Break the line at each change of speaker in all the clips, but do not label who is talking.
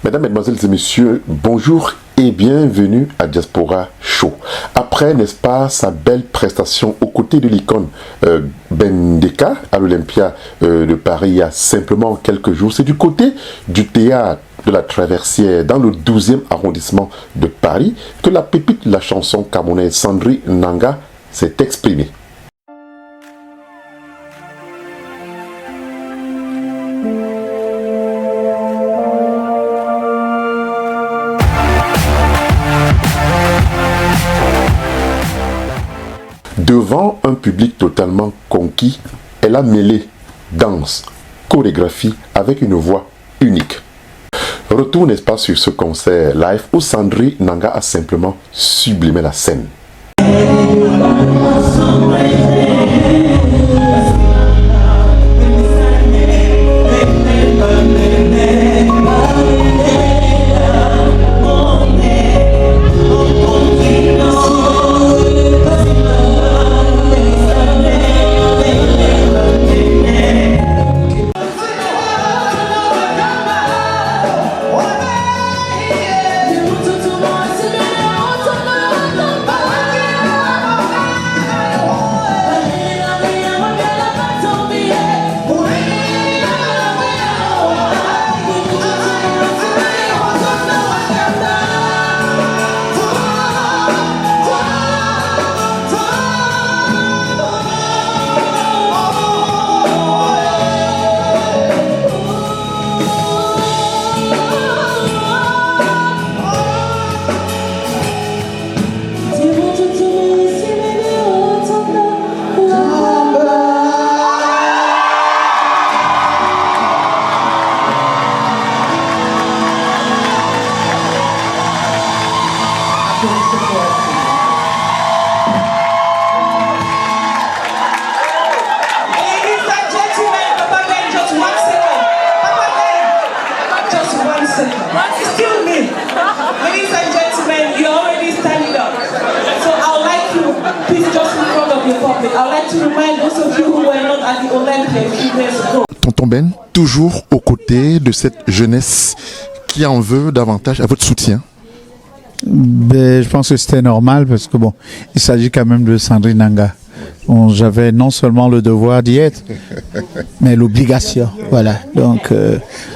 Mesdames, Mesdemoiselles et Messieurs, bonjour et bienvenue à Diaspora Show. Après, n'est-ce pas, sa belle prestation aux côtés de l'icône Bendeka à l'Olympia de Paris il y a simplement quelques jours, c'est du côté du théâtre de la Traversière dans le 12e arrondissement de Paris que la pépite de la chanson camerounaise Sandrine Nanga s'est exprimée. Devant un public totalement conquis, elle a mêlé danse, chorégraphie avec une voix unique. Retour, n'est-ce pas, sur ce concert live où Sandrine Nanga a simplement sublimé la scène. Tonton Ben, toujours aux côtés de cette jeunesse qui en veut davantage à votre soutien.
Ben, je pense que c'était normal parce que bon, il s'agit quand même de Sandrine Nanga. Bon, j'avais non seulement le devoir d'y être, mais l'obligation. Voilà. Donc.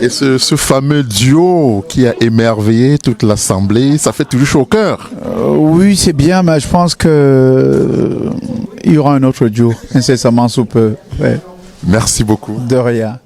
Et ce fameux duo qui a émerveillé toute l'assemblée, ça fait toujours chaud au cœur.
Oui, c'est bien, mais je pense que il y aura un autre duo incessamment sous peu. Ouais.
Merci beaucoup.
De rien.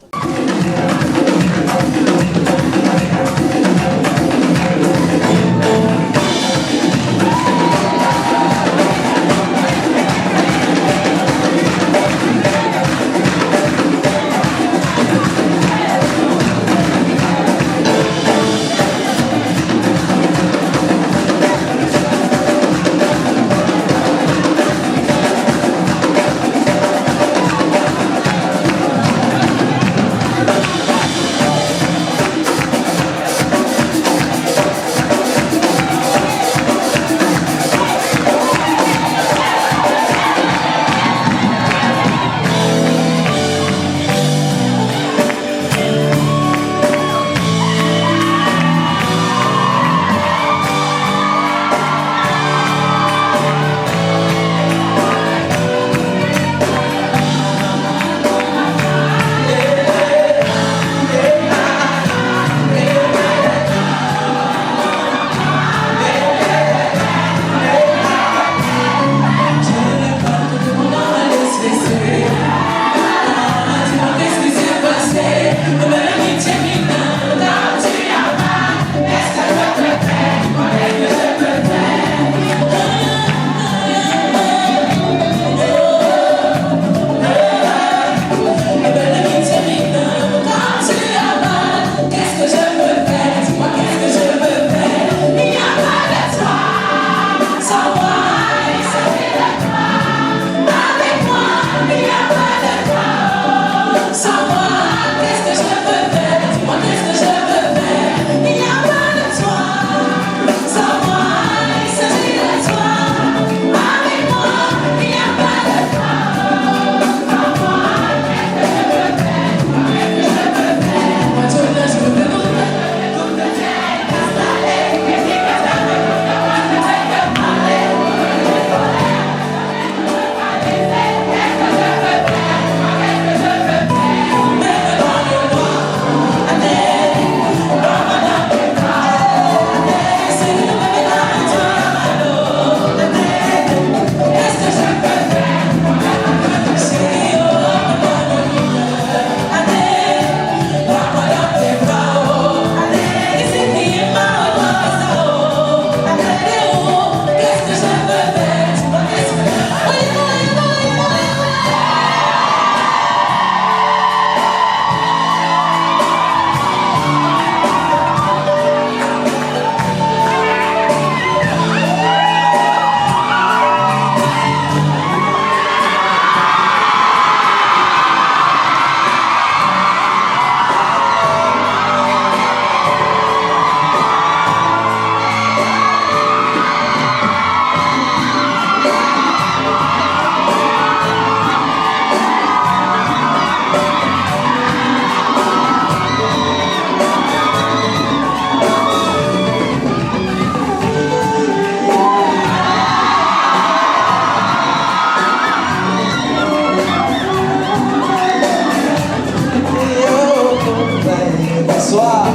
soir.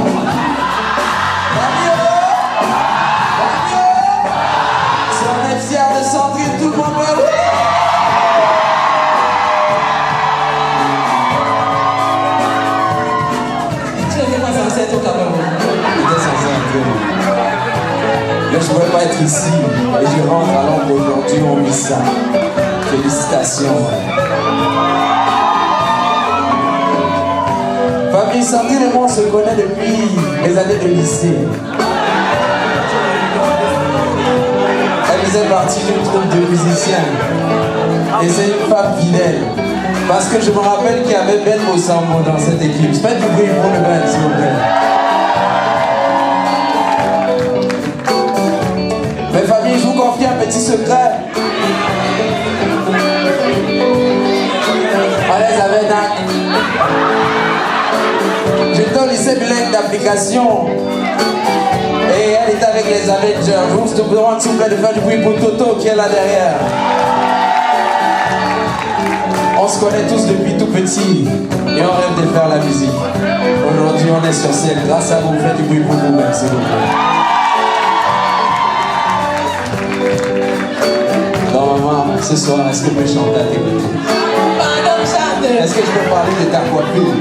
Si on est fiers de Sandrine, tout le monde va oui. Je n'étais pas censé être au Cameroun. J'étais censé entrer. Mais je ne pouvais pas être ici. Et je rentre à Londres aujourd'hui, on vit ça. Félicitations. Famille Sandrine et moi on se connaît depuis les années de lycée. Elle faisait partie d'une troupe de musiciens. Et c'est une femme fidèle. Parce que je me rappelle qu'il y avait Ben Mosambo dans cette équipe. Faites du bruit pour le Ben, s'il vous plaît. Mes familles, je vous confie un petit secret. Allez, avec Nac. J'étais au lycée bilingue d'application. Et elle était avec les Avengers. Je vous demande s'il vous plaît de faire du bruit pour Toto qui est là derrière. On se connaît tous depuis tout petit. Et on rêve de faire la musique. Aujourd'hui, on est sur scène. Grâce à vous, faites du bruit pour vous-même, s'il vous plaît. Non, maman, ce soir, est-ce que je peux chanter à tes côtés? Est-ce que je peux parler de ta coiffure?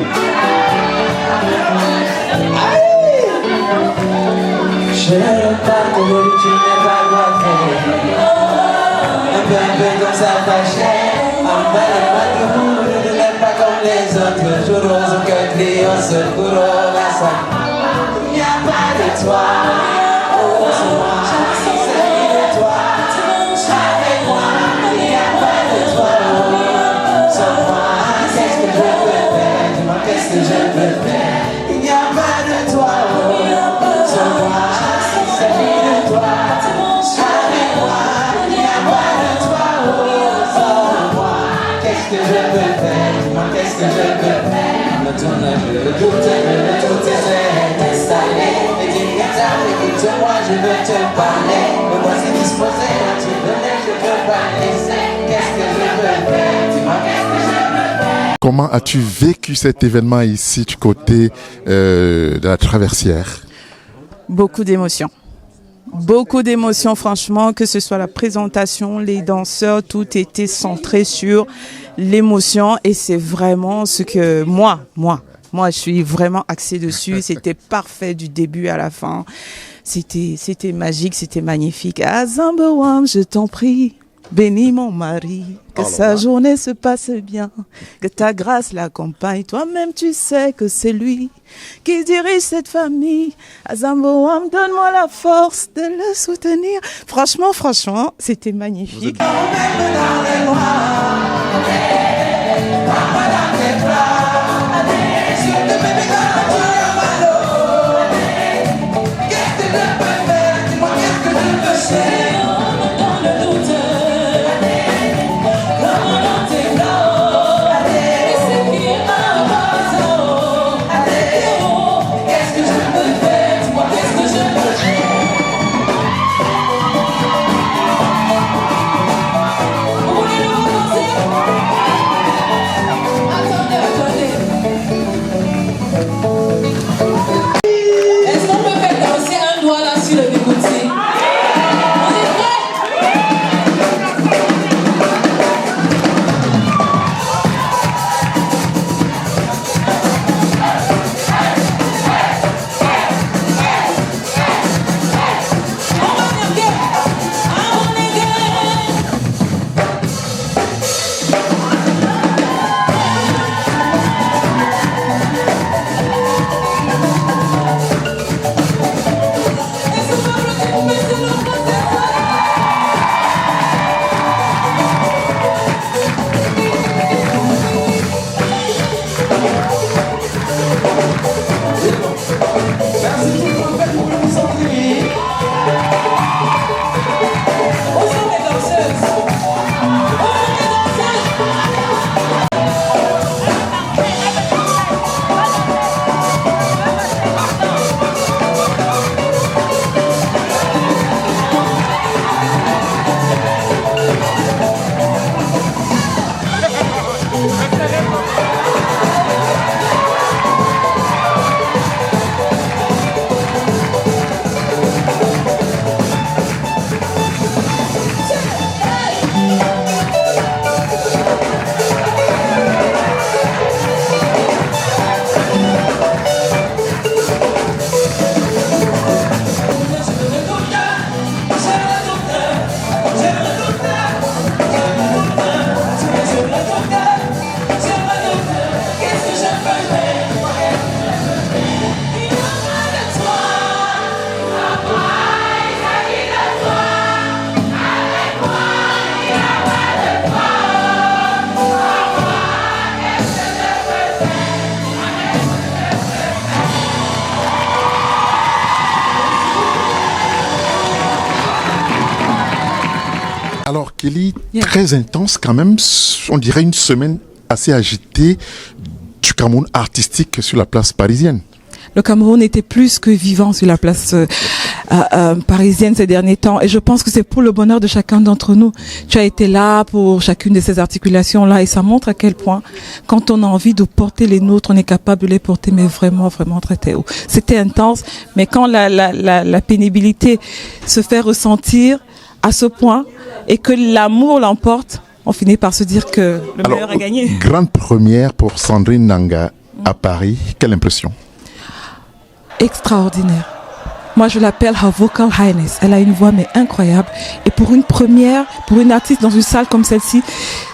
Je ne pas que tu n'es pas coiffé. Un peu comme ça fâché. Un bel tu n'es pas comme les autres. Je rose au cœur client, seul pour la salle. Il n'y a pas de toi. Oh, c'est moi. C'est de toi. Avec moi. Il n'y a pas de toi. Sans moi. Qu'est-ce que je peux faire? Dis-moi qu'est-ce que je peux faire? Il n'y a pas de toi. Sans moi. C'est de toi. Avec moi. Il n'y a pas de toi. Sans moi. Qu'est-ce que je peux faire? Dis-moi qu'est-ce que je peux faire? Le doute est installé. Et dis-moi, écoute-moi, je veux te parler. Me voici disposé, tu venais, je veux pas laisser. Qu'est-ce que je peux faire? Dis-moi qu'est-ce que je peux faire?
Comment as-tu vécu cet événement ici du côté de la Traversière?
Beaucoup d'émotions. Beaucoup d'émotions, franchement, que ce soit la présentation, les danseurs, tout était centré sur l'émotion et c'est vraiment ce que moi, je suis vraiment axée dessus. C'était parfait du début à la fin. C'était magique, c'était magnifique. Azambawam, je t'en prie. Bénis mon mari, que sa journée se passe bien, que ta grâce l'accompagne. Toi-même, tu sais que c'est lui qui dirige cette famille. Azamboam, donne-moi la force de le soutenir. Franchement, c'était magnifique.
Kelly,
Yeah.
très intense quand même, on dirait une semaine assez agitée du Cameroun artistique sur la place parisienne.
Le Cameroun était plus que vivant sur la place parisienne ces derniers temps. Et je pense que c'est pour le bonheur de chacun d'entre nous. Tu as été là pour chacune de ces articulations-là et ça montre à quel point, quand on a envie de porter les nôtres, on est capable de les porter, mais vraiment, vraiment très haut. C'était intense, mais quand la pénibilité se fait ressentir à ce point et que l'amour l'emporte, on finit par se dire que le meilleur a gagné.
Grande première pour Sandrine Nanga à Paris. Quelle impression?
Extraordinaire. Moi, je l'appelle her vocal highness. Elle a une voix mais incroyable. Et pour une première, pour une artiste dans une salle comme celle-ci,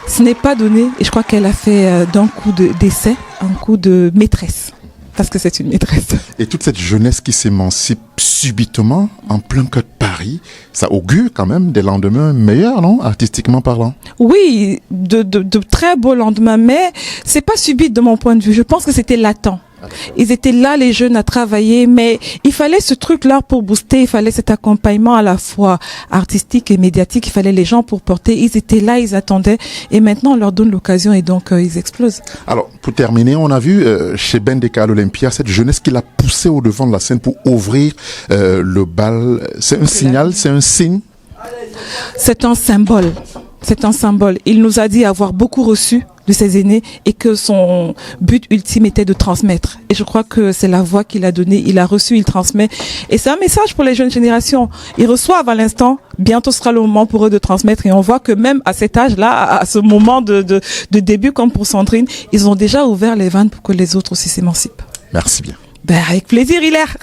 ce n'est pas donné. Et je crois qu'elle a fait d'un coup d'essai, un coup de maîtresse. Parce que c'est une maîtresse.
Et toute cette jeunesse qui s'émancipe subitement en plein cœur de Paris, ça augure quand même des lendemains meilleurs, non? Artistiquement parlant.
Oui, de très beaux lendemains, mais c'est pas subit de mon point de vue. Je pense que c'était latent. Ils étaient là, les jeunes, à travailler, mais il fallait ce truc-là pour booster, il fallait cet accompagnement à la fois artistique et médiatique, il fallait les gens pour porter, ils étaient là, ils attendaient, et maintenant on leur donne l'occasion et donc ils explosent.
Alors, pour terminer, on a vu chez Bendeka à l'Olympia cette jeunesse qui l'a poussé au devant de la scène pour ouvrir le bal. C'est un signal, c'est un signe?
C'est un symbole. C'est un symbole. Il nous a dit avoir beaucoup reçu de ses aînés et que son but ultime était de transmettre. Et je crois que c'est la voix qu'il a donnée. Il a reçu, il transmet. Et c'est un message pour les jeunes générations. Ils reçoivent à l'instant. Bientôt sera le moment pour eux de transmettre. Et on voit que même à cet âge-là, à ce moment de début, comme pour Sandrine, ils ont déjà ouvert les vannes pour que les autres aussi s'émancipent.
Merci bien.
Ben, avec plaisir, Hilaire.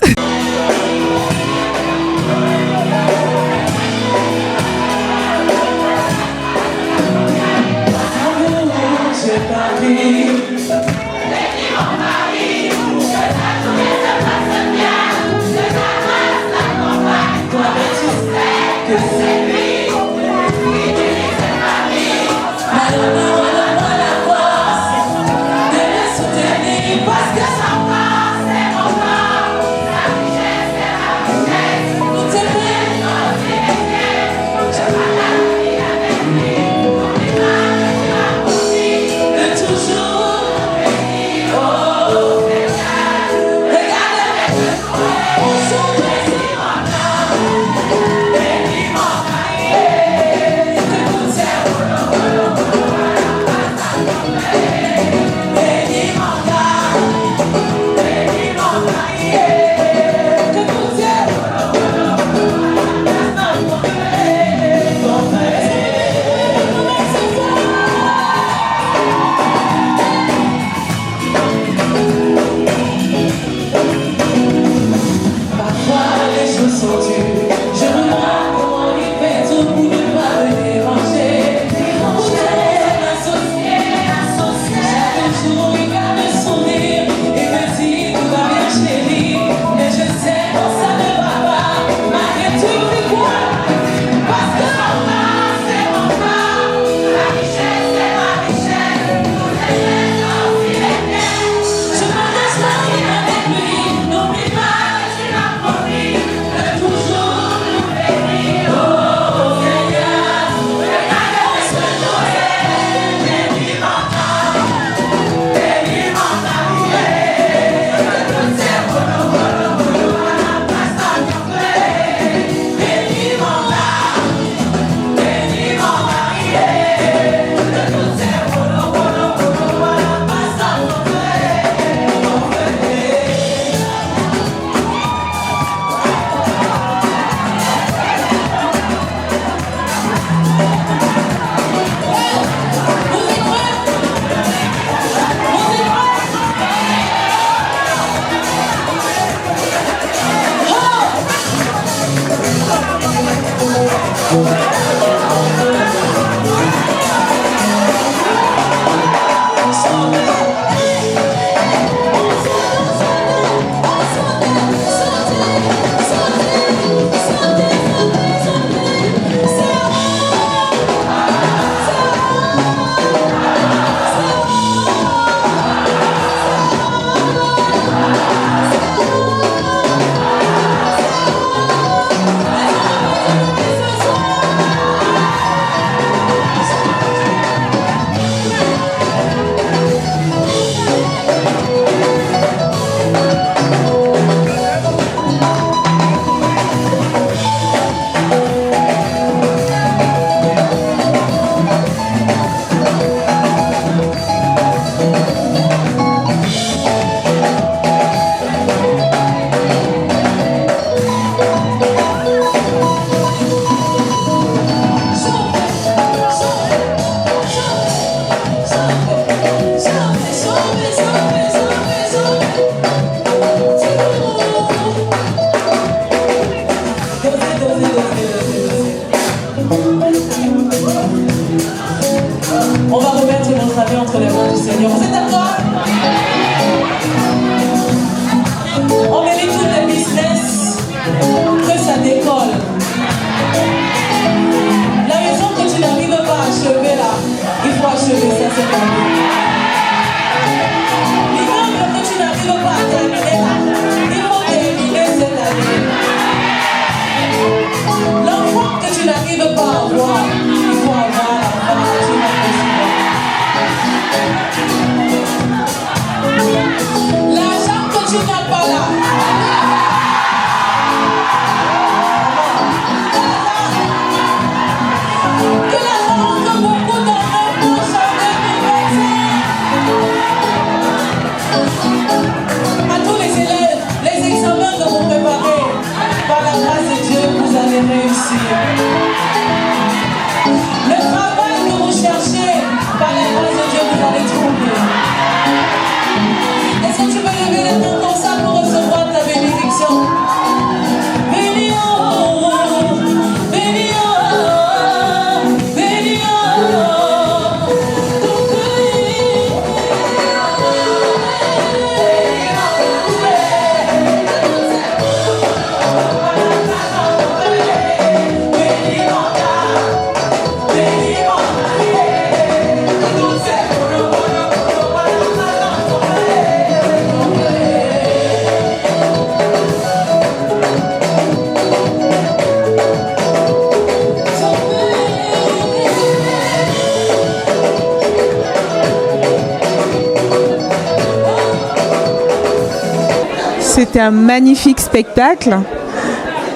C'était un magnifique spectacle.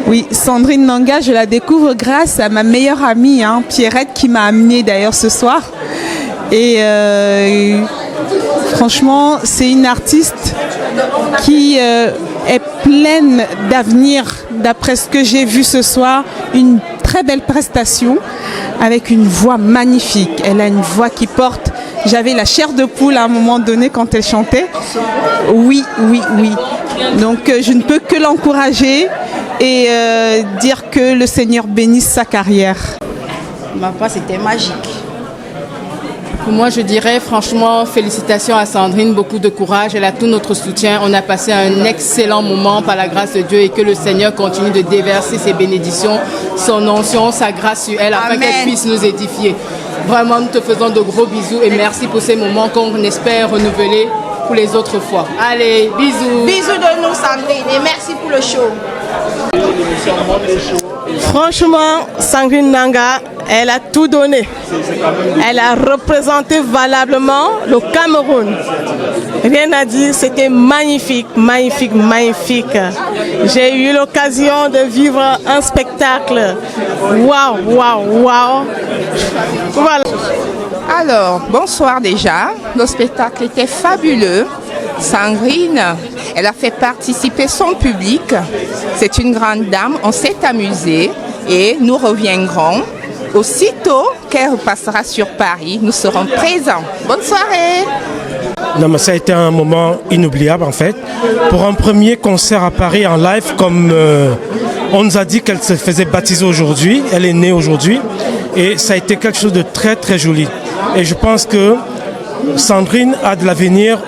Oui, Sandrine Nanga, je la découvre grâce à ma meilleure amie, Pierrette, qui m'a amenée d'ailleurs ce soir. Et franchement, c'est une artiste qui est pleine d'avenir, d'après ce que j'ai vu ce soir. Une très belle prestation avec une voix magnifique. Elle a une voix qui porte. J'avais la chair de poule à un moment donné quand elle chantait. Oui. Donc je ne peux que l'encourager et dire que le Seigneur bénisse sa carrière.
Ma voix, c'était magique. Moi, je dirais franchement, félicitations à Sandrine, beaucoup de courage. Elle a tout notre soutien. On a passé un excellent moment par la grâce de Dieu et que le Seigneur continue de déverser ses bénédictions, son onction, sa grâce sur elle, afin qu'elle puisse nous édifier. Vraiment, nous te faisons de gros bisous et merci pour ces moments qu'on espère renouveler pour les autres fois. Allez, bisous.
Bisous de nous, Sandrine, et merci pour le show.
Franchement, Sandrine Nanga, elle a tout donné. Elle a représenté valablement le Cameroun. Rien à dire, c'était magnifique. J'ai eu l'occasion de vivre un spectacle. Waouh. Voilà.
Alors, bonsoir déjà. Le spectacle était fabuleux. Sandrine, elle a fait participer son public. C'est une grande dame, on s'est amusé et nous reviendrons. Aussitôt qu'elle repassera sur Paris, nous serons présents. Bonne soirée.
Non, mais ça a été un moment inoubliable en fait. Pour un premier concert à Paris en live, comme on nous a dit qu'elle se faisait baptiser aujourd'hui, elle est née aujourd'hui, et ça a été quelque chose de très très joli. Et je pense que Sandrine a de l'avenir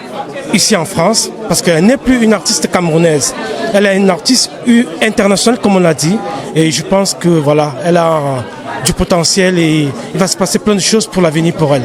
ici en France, parce qu'elle n'est plus une artiste camerounaise. Elle est une artiste internationale, comme on l'a dit, et je pense que voilà, elle a du potentiel et il va se passer plein de choses pour l'avenir pour elle.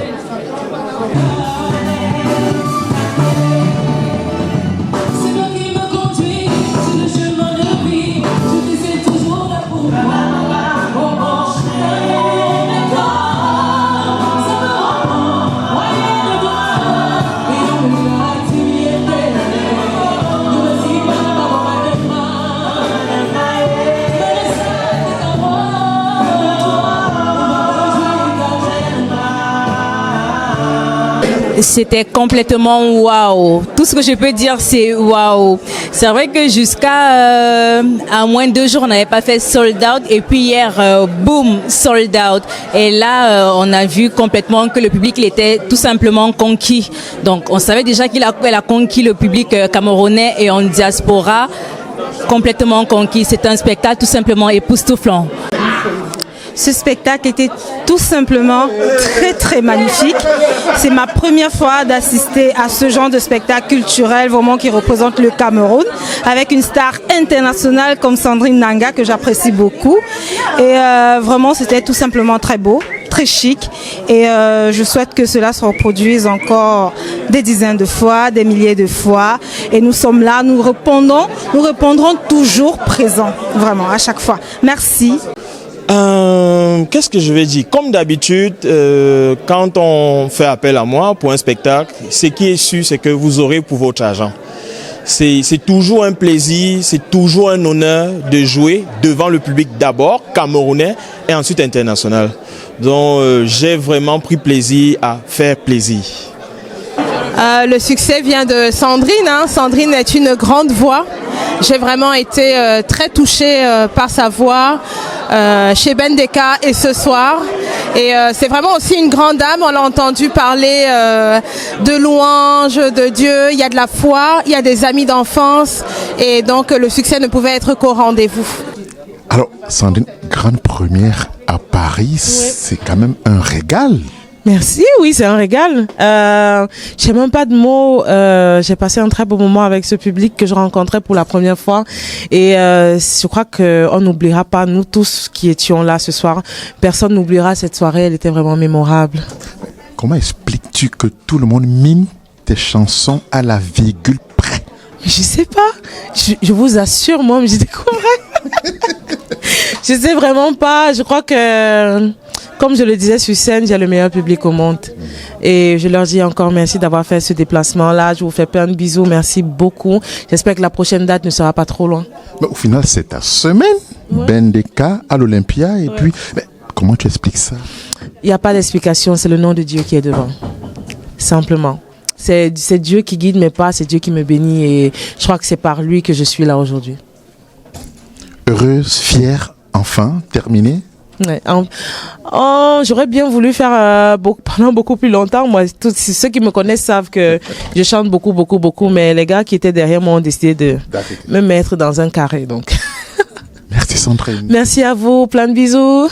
C'était complètement waouh. Tout ce que je peux dire, c'est waouh. C'est vrai que jusqu'à à moins de 2 jours, on n'avait pas fait sold out. Et puis hier, boum, sold out. Et là, on a vu complètement que le public, il était tout simplement conquis. Donc, on savait déjà qu'elle a conquis le public camerounais et en diaspora, complètement conquis. C'est un spectacle tout simplement époustouflant.
Ce spectacle était tout simplement très magnifique. C'est ma première fois d'assister à ce genre de spectacle culturel vraiment qui représente le Cameroun avec une star internationale comme Sandrine Nanga que j'apprécie beaucoup. Et vraiment c'était tout simplement très beau, très chic et je souhaite que cela se reproduise encore des dizaines de fois, des milliers de fois et nous sommes là, nous répondrons toujours présents, vraiment à chaque fois. Merci.
Qu'est-ce que je vais dire? Comme d'habitude, quand on fait appel à moi pour un spectacle, ce qui est sûr, c'est que vous aurez pour votre argent. C'est toujours un plaisir, c'est toujours un honneur de jouer devant le public d'abord, camerounais, et ensuite international. Donc j'ai vraiment pris plaisir à faire plaisir.
Le succès vient de Sandrine. Sandrine est une grande voix. J'ai vraiment été très touchée par sa voix chez Bendeka et ce soir. Et c'est vraiment aussi une grande dame. On l'a entendu parler de louanges, de Dieu. Il y a de la foi, il y a des amis d'enfance. Et donc le succès ne pouvait être qu'au rendez-vous.
Alors, Sandrine, grande première à Paris, c'est quand même un régal.
Merci, oui, c'est un régal. J'ai même pas de mots. J'ai passé un très beau moment avec ce public que je rencontrais pour la première fois. Et je crois qu'on n'oubliera pas, nous tous qui étions là ce soir, personne n'oubliera cette soirée, elle était vraiment mémorable.
Comment expliques-tu que tout le monde mime tes chansons à la virgule près?
Je sais pas. Je vous assure, moi, je découvrais. Je sais vraiment pas. Je crois que
comme je le disais sur scène, j'ai le meilleur public au monde. Et je leur dis encore merci d'avoir fait ce déplacement-là. Je vous fais plein de bisous. Merci beaucoup. J'espère que la prochaine date ne sera pas trop loin.
Mais au final, c'est ta semaine. Ben Deka à l'Olympia. Et puis, mais comment tu expliques ça?
Il n'y a pas d'explication. C'est le nom de Dieu qui est devant. Simplement. C'est Dieu qui guide mes pas. C'est Dieu qui me bénit. Et je crois que c'est par lui que je suis là aujourd'hui.
Heureuse, fière, enfin, terminée?
Ouais. J'aurais bien voulu faire pendant beaucoup plus longtemps. Moi, ceux qui me connaissent savent que je chante beaucoup, mais les gars qui étaient derrière moi ont décidé de me mettre dans un carré. Donc.
Merci Sandrine.
Merci à vous, plein de bisous.